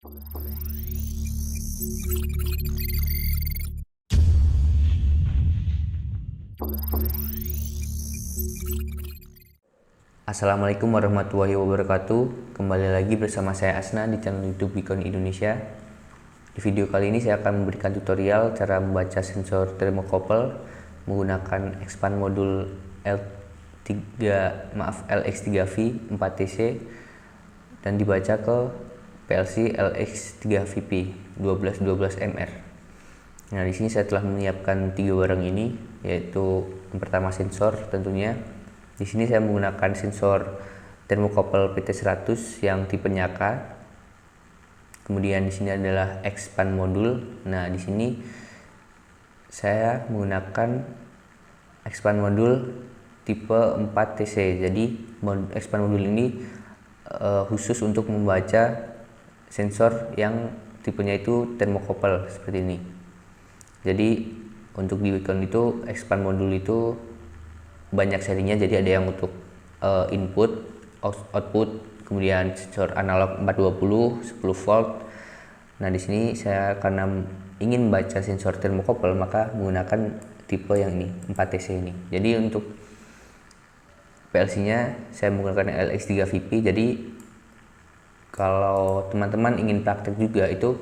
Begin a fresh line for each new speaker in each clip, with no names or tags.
Assalamualaikum warahmatullahi wabarakatuh. Kembali lagi bersama saya Asna di channel YouTube Wikon Indonesia. Di video kali ini saya akan memberikan tutorial cara membaca sensor thermocouple menggunakan expand modul LX3V 4TC dan dibaca ke PLC LX3VP 1212MR. Nah, di sini saya telah menyiapkan 3 barang ini, yaitu yang pertama sensor tentunya. Di sini saya menggunakan sensor thermocouple PT100 yang tipenya K. Kemudian di sini adalah expand modul. Nah, di sini saya menggunakan expand modul tipe 4TC. Jadi expand modul ini khusus untuk membaca sensor yang tipenya itu thermocouple seperti ini. Jadi untuk di Wikon itu expand modul itu banyak serinya, jadi ada yang untuk input, output, kemudian sensor analog 420, 10 volt. Nah, di sini saya karena ingin baca sensor thermocouple maka menggunakan tipe yang ini, 4TC ini. Jadi untuk PLC-nya saya menggunakan LX3VP. Jadi kalau teman-teman ingin praktek juga itu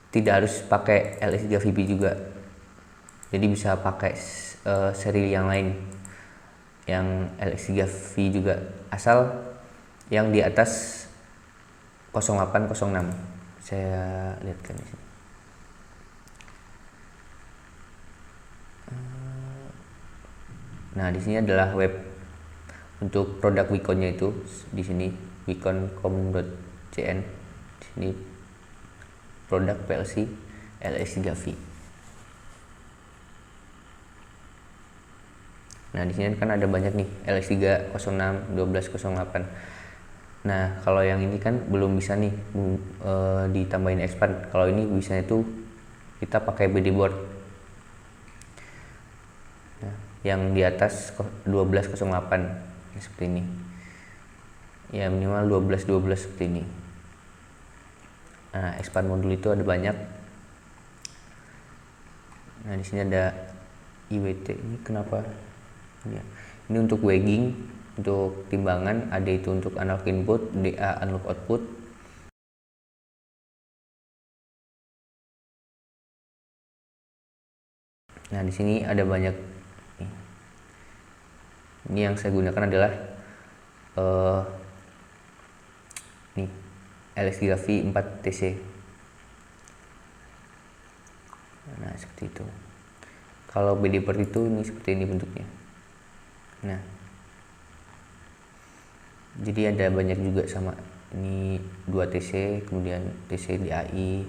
tidak harus pakai LX3VP juga. Jadi bisa pakai seri yang lain, yang LX3V juga, asal yang di atas 0806. Saya lihatkan di sini. Nah, di sini adalah web untuk produk Wikonnya itu di sini wikon.com.cn. Di sini produk PLC LX3V. Nah, di sini kan ada banyak nih, LX306, 1208. Nah, kalau yang ini kan belum bisa nih ditambahin expand. Kalau ini bisa itu kita pakai BD board. Nah, yang di atas 1208 seperti ini. Ya, minimal 1212 seperti ini. Nah, expand modul itu ada banyak. Nah, di sini ada IWT. Ini kenapa? Ini untuk weighing, untuk timbangan. Ada itu untuk analog input, DA analog output. Nah, di sini ada banyak. Ini yang saya gunakan adalah nih LX3V 4TC. Nah, seperti itu. Kalau BD board itu ini seperti ini bentuknya. Nah, jadi ada banyak juga sama. Ini 2TC, kemudian TC DAI,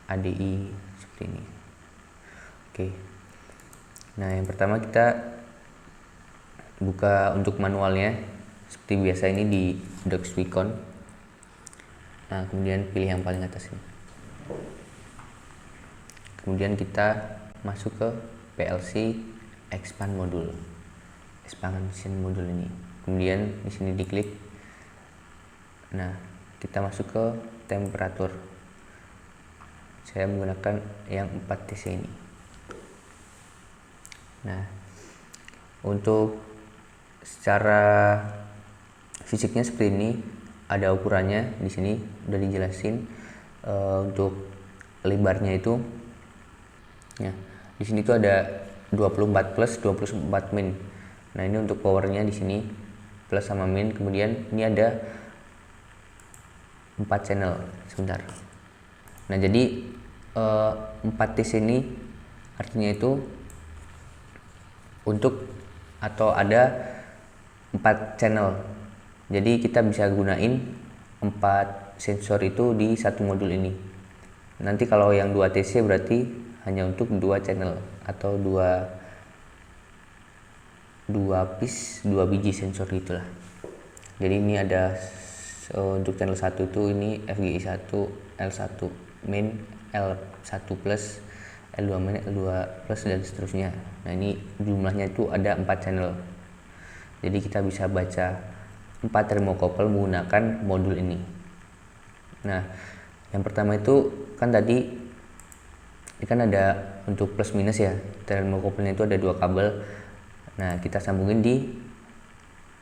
ADI seperti ini. Oke. Nah, yang pertama kita buka untuk manualnya seperti biasa ini di Docs Wikon. Nah, kemudian pilih yang paling atas ini. Kemudian kita masuk ke PLC expand modul. Expansion modul ini. Kemudian di sini diklik. Nah, kita masuk ke temperatur. Saya menggunakan yang 4TC ini. Nah, untuk secara fisiknya seperti ini, ada ukurannya di sini udah dijelasin. Untuk lebarnya itu ya, di sini tuh ada 24 plus, 24 min. Nah, ini untuk powernya di sini plus sama min. Kemudian ini ada 4 channel. Sebentar. Nah, jadi 4TC ini artinya itu untuk atau ada 4 channel. Jadi kita bisa gunain 4 sensor itu di satu modul ini. Nanti kalau yang 2TC berarti hanya untuk 2 channel atau 2 biji sensor gitulah. Jadi ini ada untuk channel 1 itu ini FGI 1, L1 min, L1 plus, L2 min, L2 plus dan seterusnya. Nah, ini jumlahnya itu ada 4 channel. Jadi kita bisa baca 4 thermocouple menggunakan modul ini. Nah, Yang pertama itu kan tadi ini kan ada untuk plus minus ya, thermocouple-nya itu ada 2 kabel. Nah, kita sambungin di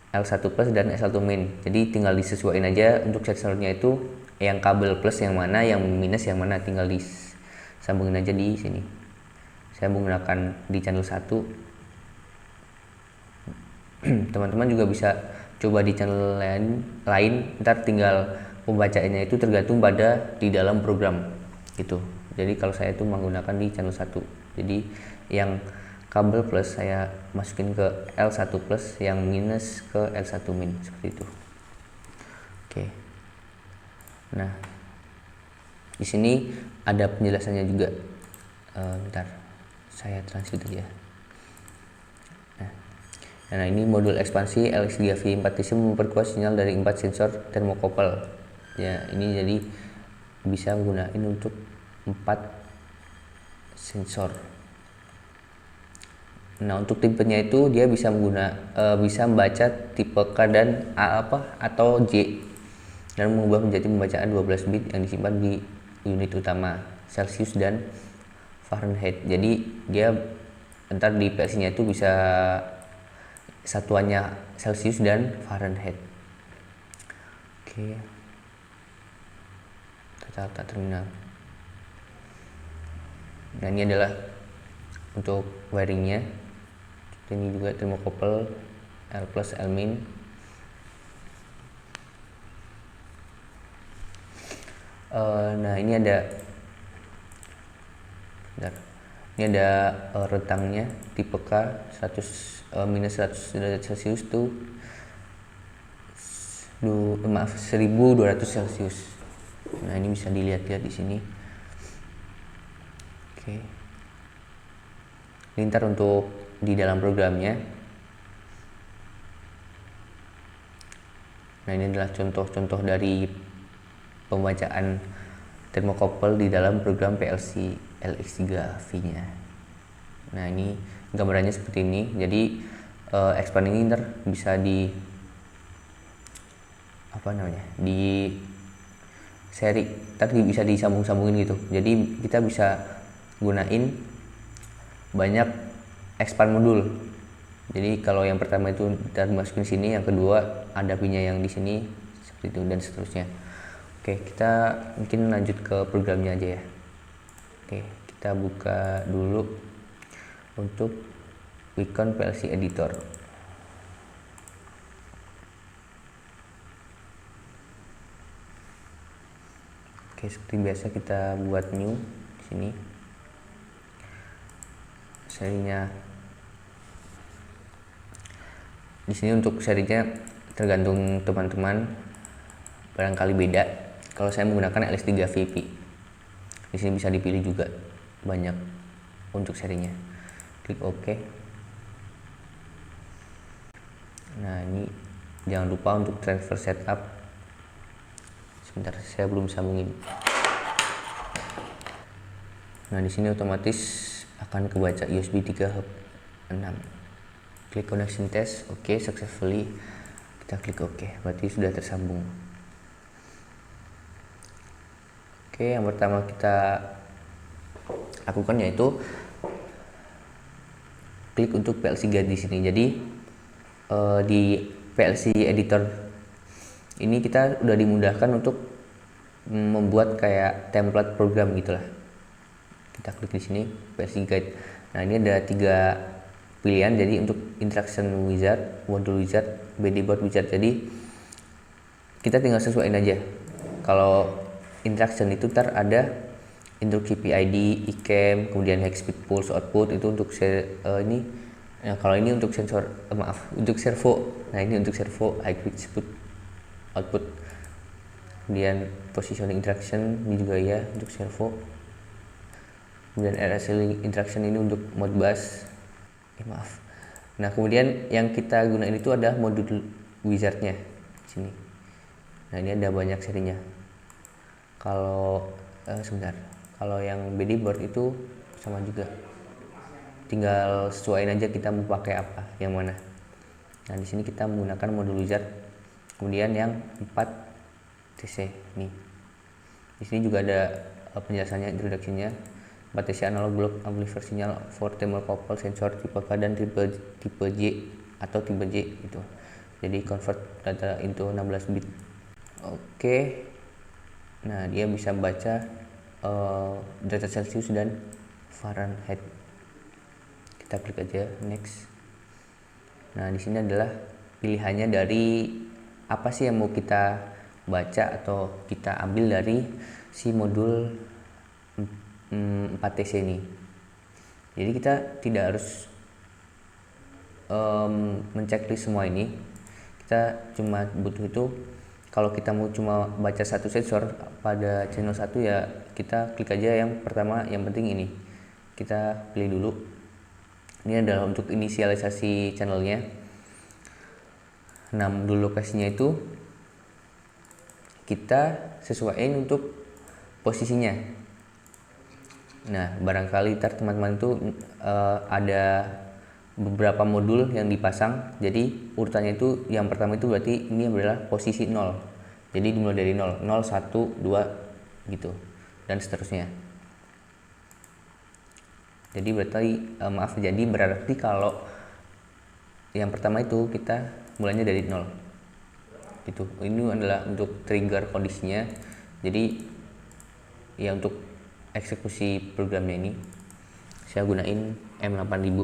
L1 plus dan S1 min. Jadi tinggal disesuaikan aja untuk sensornya itu yang kabel plus yang mana, yang minus yang mana, tinggal disambungin aja di sini. Saya menggunakan di channel 1. Teman-teman juga bisa coba di channel lain, ntar tinggal pembacaannya itu tergantung pada di dalam program gitu. Jadi kalau saya itu menggunakan di channel 1. Jadi yang kabel plus saya masukin ke L1 plus, yang minus ke L1 min, seperti itu. Oke. Nah, di sini ada penjelasannya juga. Bentar, saya translate aja. Nah, ini modul ekspansi LX3V4TC memperkuat sinyal dari 4 sensor thermocouple. Ya, ini jadi bisa gunain untuk 4 sensor. Nah, untuk tipenya itu dia bisa bisa membaca tipe K dan A atau J dan mengubah menjadi pembacaan 12 bit yang disimpan di unit utama Celsius dan Fahrenheit. Jadi dia ntar di PLC-nya itu bisa satuannya Celsius dan Fahrenheit. Oke. Tata terminal. Nah, ini adalah untuk wiringnya. Ini juga thermocouple L plus L min. Nah, ini ada rentangnya tipe K 100 minus 100 derajat Celcius tuh 1200 Celcius. Nah, ini bisa dilihat-lihat di sini. Oke. Ini ntar untuk di dalam programnya. Nah, ini adalah contoh-contoh dari pembacaan thermocouple di dalam program PLC LX3V-nya. Nah, ini gambarannya seperti ini. Jadi expand ini ntar bisa di seri, tadi bisa disambung-sambungin gitu. Jadi kita bisa gunain banyak expand modul. Jadi kalau yang pertama itu kita masukin sini, yang kedua ada pin-nya yang di sini, seperti itu dan seterusnya. Oke, kita mungkin lanjut ke programnya aja ya. Oke, kita buka dulu untuk Wacom PLC Editor. Oke, seperti biasa kita buat new di sini. Serinya di sini untuk serinya tergantung teman-teman, barangkali beda. Kalau saya menggunakan LX3VP, di sini bisa dipilih juga banyak untuk serinya. Klik OK. Nah, ini jangan lupa untuk transfer setup. Sebentar, saya belum sambungin. Nah, di sini otomatis akan kebaca USB 3 hub 6. Klik connection test, OK, successfully. Kita klik OK, berarti sudah tersambung. Oke, yang pertama kita lakukan yaitu klik untuk PLC guide di sini. Jadi di PLC editor ini kita udah dimudahkan untuk membuat kayak template program gitulah. Kita klik di sini PLC guide. Nah, ini ada 3 pilihan. Jadi untuk interaction wizard, module wizard, BD board wizard. Jadi kita tinggal sesuaiin aja. Kalau interaction itu ada instruksi PID, ICAM, kemudian hex speed pulse output itu untuk ini. Nah, kalau ini untuk sensor untuk servo. Nah, ini untuk servo high speed output. Kemudian positioning interaction ini juga ya untuk servo. Kemudian RSL interaction ini untuk modbus. Nah, kemudian yang kita gunain itu ada modul wizardnya di sini. Nah, ini ada banyak serinya. Kalau kalau yang BD board itu sama juga. Tinggal sesuaiin aja kita mau pakai apa, yang mana. Nah, di sini kita menggunakan modul wizard. Kemudian yang 4 TC nih. Di sini juga ada penjelasannya, introduksinya. 4TC analog block amplifier sinyal for thermocouple sensor tipe K dan tipe J atau tipe J itu. Jadi convert data into 16 bit. Oke. Nah, dia bisa baca derajat Celcius dan Fahrenheit. Kita klik aja next. Nah, di sini adalah pilihannya dari apa sih yang mau kita baca atau kita ambil dari si modul 4TC ini. Jadi kita tidak harus menceklis semua ini. Kita cuma butuh itu, kalau kita mau cuma baca satu sensor pada channel 1 ya kita klik aja yang pertama, yang penting ini. Kita pilih dulu. Ini adalah untuk inisialisasi channelnya. Nah, modul lokasinya itu kita sesuaiin untuk posisinya. Nah, barangkali ntar teman-teman itu ada beberapa modul yang dipasang. Jadi urutannya itu yang pertama itu berarti ini adalah posisi 0. Jadi dimulai dari 0, 0, 1, 2 gitu dan seterusnya. Jadi berarti kalau yang pertama itu kita mulainya dari 0. Itu ini adalah untuk trigger kondisinya. Jadi ya untuk eksekusi programnya ini saya gunain M8000.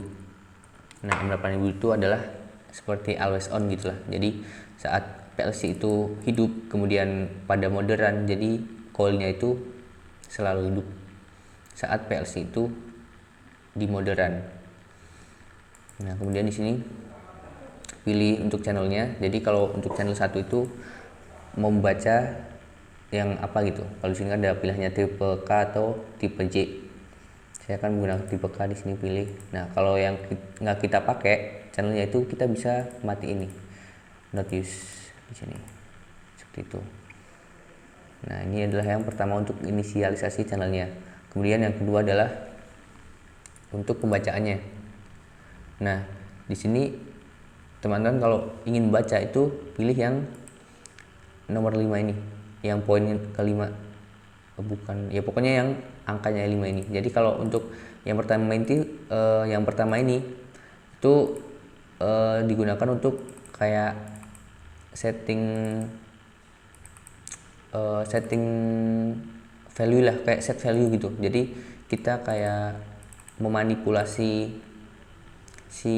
Nah, M8000 itu adalah seperti always on gitulah. Jadi saat PLC itu hidup, kemudian pada mode run, jadi coilnya itu selalu hidup saat PLC itu di mode run. Nah, kemudian di sini pilih untuk channelnya. Jadi kalau untuk channel 1 itu mau membaca yang apa gitu. Kalau di sini ada pilihannya tipe K atau tipe J. Saya akan menggunakan tipe K di sini pilih. Nah, kalau yang nggak kita pakai channelnya itu kita bisa mati ini. Not use di sini. Seperti itu. Nah, ini adalah yang pertama untuk inisialisasi channelnya. Kemudian yang kedua adalah untuk pembacaannya. Nah, di sini teman-teman kalau ingin baca itu pilih yang nomor 5 ini, yang poin kelima, bukan ya, pokoknya yang angkanya 5 ini. Jadi kalau untuk yang pertama ini itu digunakan untuk kayak setting value lah, kayak set value gitu. Jadi kita kayak memanipulasi si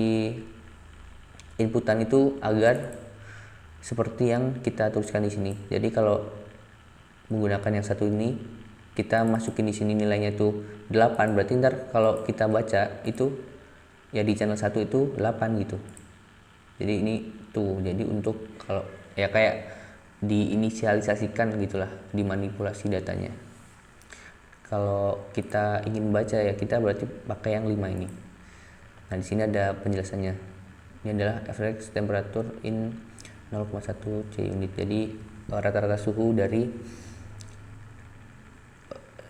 inputan itu agar seperti yang kita tuliskan di sini. Jadi kalau menggunakan yang satu ini, kita masukin di sini nilainya itu 8, berarti ntar kalau kita baca itu ya di channel 1 itu 8 gitu. Jadi ini tuh, jadi untuk kalau ya kayak diinisialisasikan gitulah, dimanipulasi datanya. Kalau kita ingin baca ya kita berarti pakai yang 5 ini. Nah, di sini ada penjelasannya. Ini adalah average temperature in 0,1 C unit. Jadi rata-rata suhu dari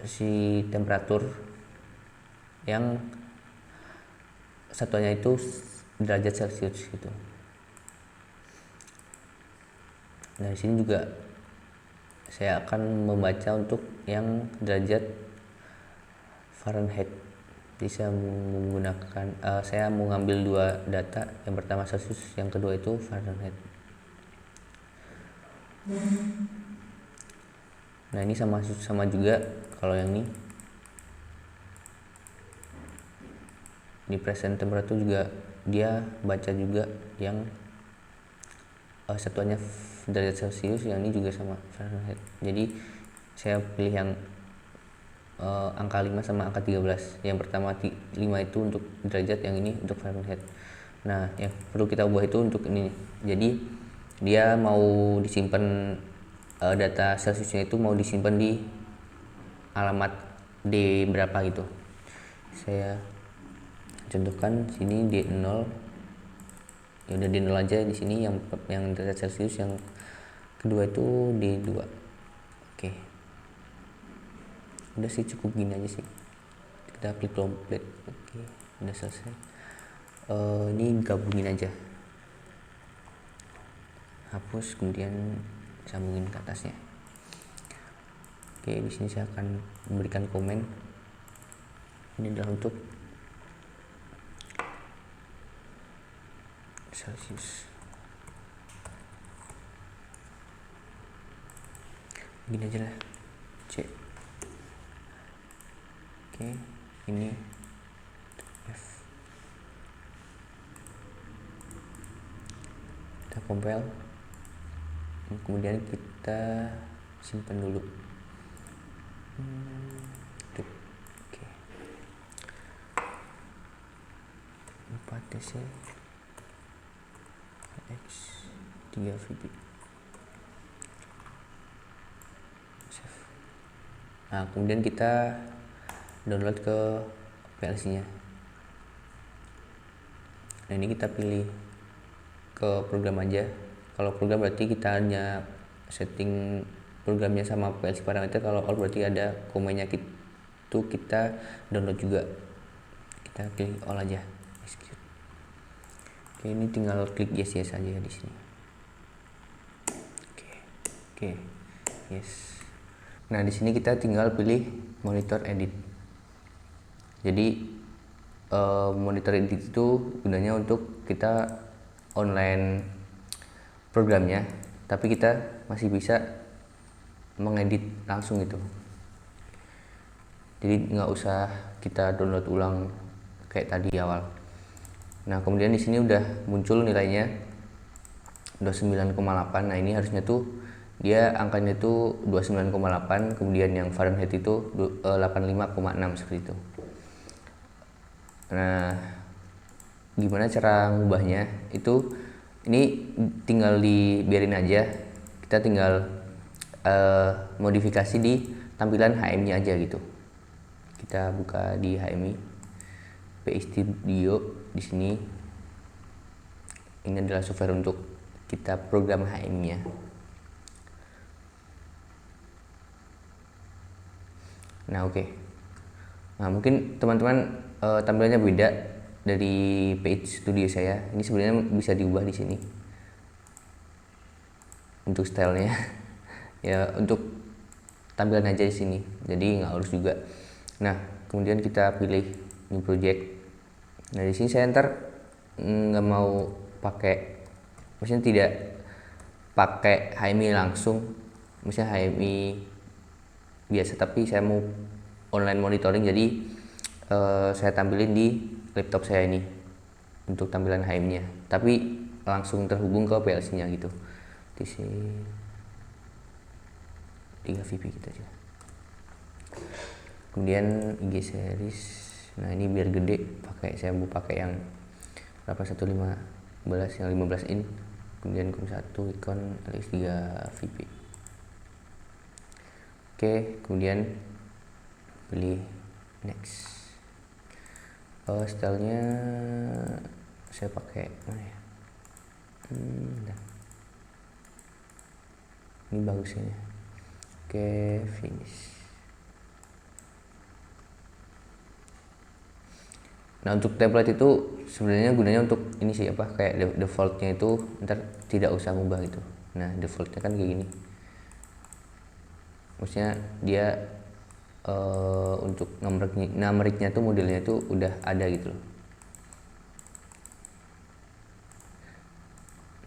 si temperatur yang satuannya itu derajat Celcius gitu. Nah, di sini juga saya akan membaca untuk yang derajat Fahrenheit. Jadi saya mau ngambil dua data, yang pertama Celsius, yang kedua itu Fahrenheit. Nah, ini sama juga kalau yang ini present temperature juga dia baca juga yang satuannya derajat Celcius, yang ini juga sama Fahrenheit. Jadi saya pilih yang angka 5 sama angka 13. Yang pertama 5 itu untuk derajat, yang ini untuk Fahrenheit. Nah, yang perlu kita ubah itu untuk ini. Jadi dia mau disimpan data Celsiusnya itu mau disimpan di alamat D berapa gitu. Saya contohkan sini D0. Ya udah D0 aja di sini, yang derajat Celsius. Yang kedua itu D2. Oke. Udah sih, cukup gini aja sih. Kita klik complete. Oke, udah selesai. Ini gabungin aja. Hapus, kemudian sambungin ke atasnya. Oke, di sini saya akan memberikan komen. Ini adalah untuk Celsius. Gini aja lah, C. Oke, ini F. Kita compile, kemudian kita simpan dulu. Oke, 4TC X 3 VB. Save. Nah, kemudian kita download ke PLC nya. Nah, ini kita pilih ke program aja. Kalau program berarti kita hanya setting programnya sama PLC parameter. Kalau all berarti ada komennya, itu kita download juga. Kita pilih all aja, execute. Oke, ini tinggal klik yes aja di sini. Oke, yes. Nah, di sini kita tinggal pilih monitor edit. Jadi monitor edit itu gunanya untuk kita online programnya, tapi kita masih bisa mengedit langsung gitu. Jadi nggak usah kita download ulang kayak tadi awal. Nah, kemudian di sini udah muncul nilainya 29,8. Nah, ini harusnya tuh dia angkanya itu 29,8, kemudian yang Fahrenheit itu 85,6 seperti itu. Nah, gimana cara ngubahnya? Ini tinggal dibiarin aja. Kita tinggal modifikasi di tampilan HMI aja gitu. Kita buka di HMI, PI Studio. Di sini ini adalah software untuk kita program HMI-nya. Nah, oke. Nah, mungkin teman-teman tampilannya beda dari page studio saya. Ini sebenarnya bisa diubah di sini untuk stylenya. Ya, untuk tampilan aja di sini. Jadi nggak harus juga. Nah, kemudian kita pilih new project. Nah, di sini saya ntar nggak mau pakai, maksudnya tidak pakai HMI langsung, misalnya HMI biasa, tapi saya mau online monitoring. Jadi saya tampilin di laptop saya ini untuk tampilan HMI-nya, tapi langsung terhubung ke PLC-nya gitu. DC 3 VP gitu aja. Kemudian IG series. Nah, ini biar gede, saya mau pakai yang 8115 yang 15 in. Kemudian COM1 icon LX3 VP. Oke, kemudian pilih next. Stylenya saya pakai mana ya? Ini bagus ini. Oke, finish. Nah, untuk template itu sebenarnya gunanya untuk ini sih, kayak defaultnya itu ntar tidak usah ngubah gitu. Nah, defaultnya kan kayak gini. Maksudnya dia untuk numeriknya tuh modelnya tuh udah ada gitu loh.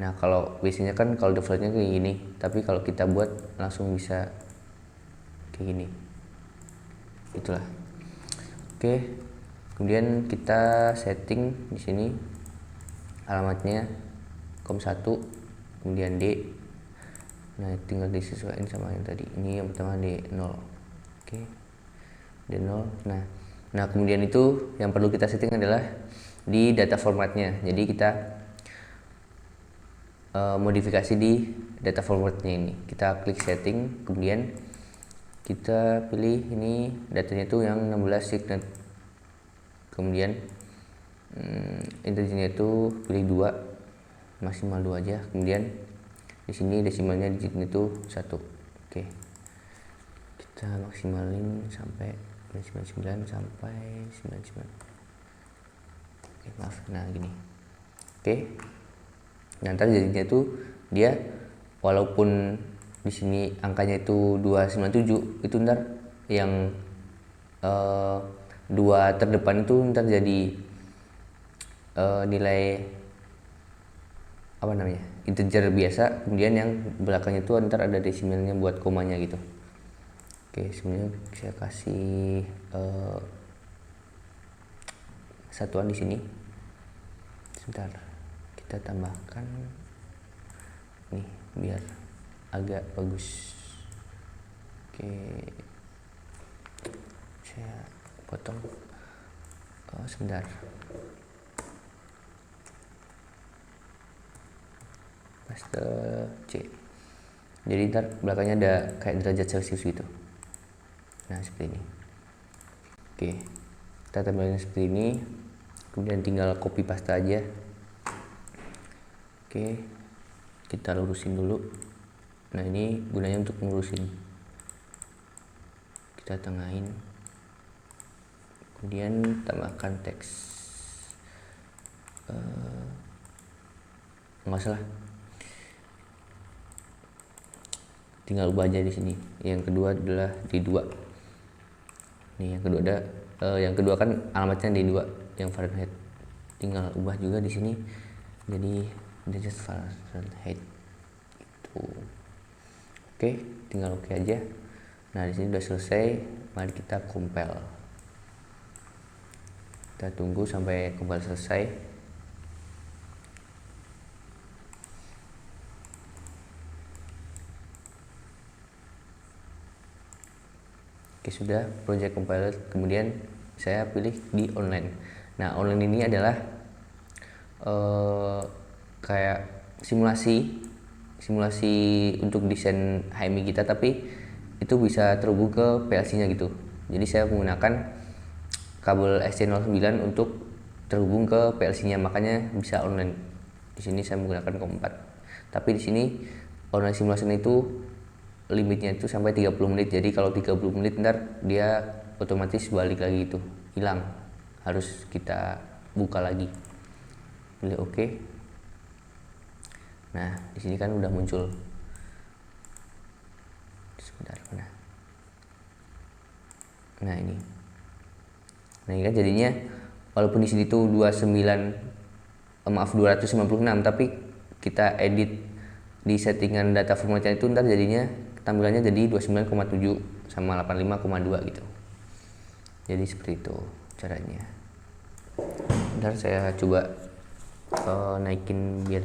Nah, kalau biasanya kan kalau defaultnya kayak gini, tapi kalau kita buat langsung bisa kayak gini. Itulah. Oke. Kemudian kita setting di sini alamatnya COM1, kemudian D. Nah, tinggal disesuaikan sama yang tadi. Ini yang pertama D0. Oke. D0. Nah, kemudian itu yang perlu kita setting adalah di data formatnya. Jadi kita modifikasi di data formatnya ini. Kita klik setting, kemudian kita pilih ini datanya itu yang 16 signet. Kemudian integernya itu pilih 2, maksimal 2 aja. Kemudian di sini desimalnya digitnya itu 1. Oke. Kita maksimalin sampai 99 sampai 99. Oke, maaf. Nah, gini. Oke. Nah, ntar jadinya tuh dia walaupun di sini angkanya itu 297, itu ntar yang dua terdepan itu ntar jadi nilai apa namanya, integer biasa, kemudian yang belakangnya itu ntar ada desimalnya buat komanya gitu. Oke, sebenarnya saya kasih satuan di sini. Sebentar, kita tambahkan nih biar agak bagus. Oke, saya potong. Sebentar. Paste C. Jadi ntar belakangnya ada kayak derajat celcius gitu. Nah, seperti ini. Oke, kita tambahin seperti ini. Kemudian tinggal copy paste aja. Oke, kita lurusin dulu. Nah, ini gunanya untuk melurusin. Kita tengahin. Kemudian tambahkan teks. Nggak salah. Tinggal ubah aja di sini. Yang kedua adalah D2. Nih, yang kedua ada yang kedua kan alamatnya D2 yang Fahrenheit. Tinggal ubah juga di sini jadi derajat Fahrenheit itu. Oke, tinggal oke aja. Nah, di sini udah selesai. Mari kita compile. Kita tunggu sampai compile selesai. Oke, sudah project compiled. Kemudian saya pilih di online. Nah, online ini adalah kayak simulasi untuk desain HMI kita, tapi itu bisa terhubung ke PLC-nya gitu. Jadi saya menggunakan kabel SC09 untuk terhubung ke PLC-nya, makanya bisa online. Di sini saya menggunakan COM4. Tapi di sini online simulasi itu limitnya itu sampai 30 menit. Jadi kalau 30 menit ntar dia otomatis balik lagi, itu hilang. Harus kita buka lagi. Pilih oke. Nah, di sini kan udah muncul. Sebentar, mana? Nah, ini. Nah, ini kan jadinya walaupun di sini tuh 296, tapi kita edit di settingan data formatnya itu ntar jadinya tampilannya jadi 29,7 sama 85,2 gitu. Jadi seperti itu caranya. Ntar saya coba naikin biar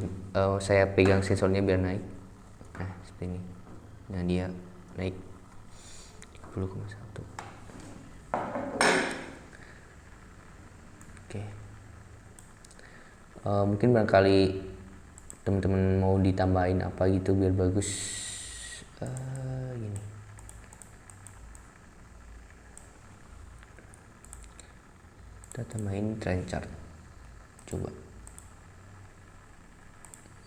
saya pegang sensornya biar naik. Nah, seperti ini. Nah, dia naik 30,1. Oke. Mungkin barangkali teman-teman mau ditambahin apa gitu biar bagus. Gini. Kita tambahin trend chart. Coba.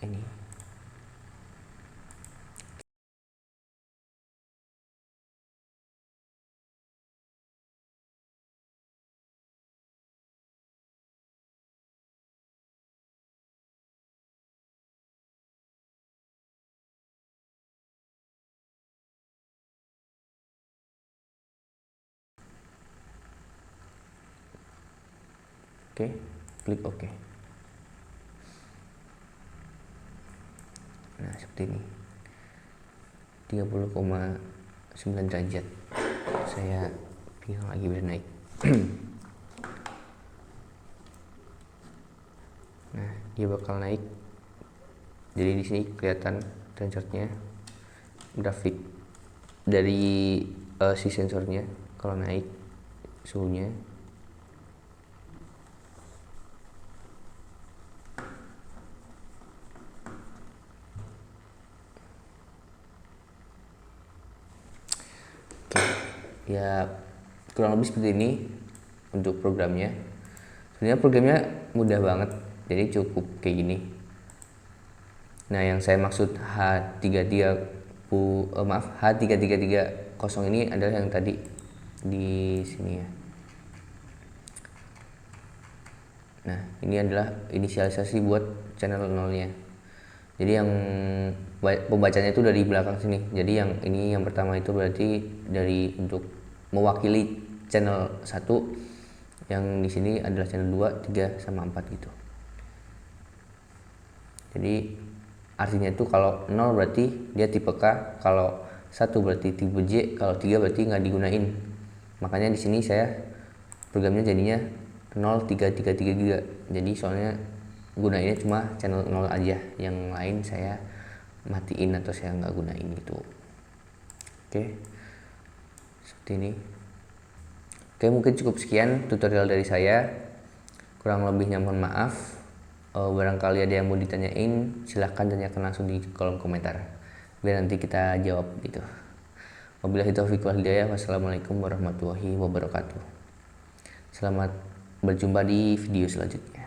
Ini. Oke, klik OK. Nah, seperti ini. 30,9 derajat. Saya pegang lagi biar naik. Nah, dia bakal naik. Jadi di sini kelihatan trenchardnya, grafik dari si sensornya kalau naik suhunya. Ya, kurang lebih seperti ini untuk programnya. Sebenarnya programnya mudah banget, jadi cukup kayak gini. Nah, yang saya maksud H3330 ini adalah yang tadi di sini ya. Nah, ini adalah inisialisasi buat channel nolnya. Jadi yang pembacanya itu dari belakang sini. Jadi yang ini yang pertama itu berarti dari untuk mewakili channel 1, yang di sini adalah channel 2, 3 sama 4 gitu. Jadi artinya itu kalau 0 berarti dia tipe K, kalau 1 berarti tipe J, kalau 3 berarti nggak digunain. Makanya di sini saya programnya jadinya 0333 juga. Jadi soalnya gunainnya cuma channel 0 aja, yang lain saya matiin atau saya nggak gunain itu. Oke, seperti ini. Oke, mungkin cukup sekian tutorial dari saya. Kurang lebihnya mohon maaf. Barangkali ada yang mau ditanyain, silahkan tanyakan langsung di kolom komentar, biar nanti kita jawab gitu. Wabillahi taufiq wal hidayah. Wassalamualaikum warahmatullahi wabarakatuh. Selamat berjumpa di video selanjutnya.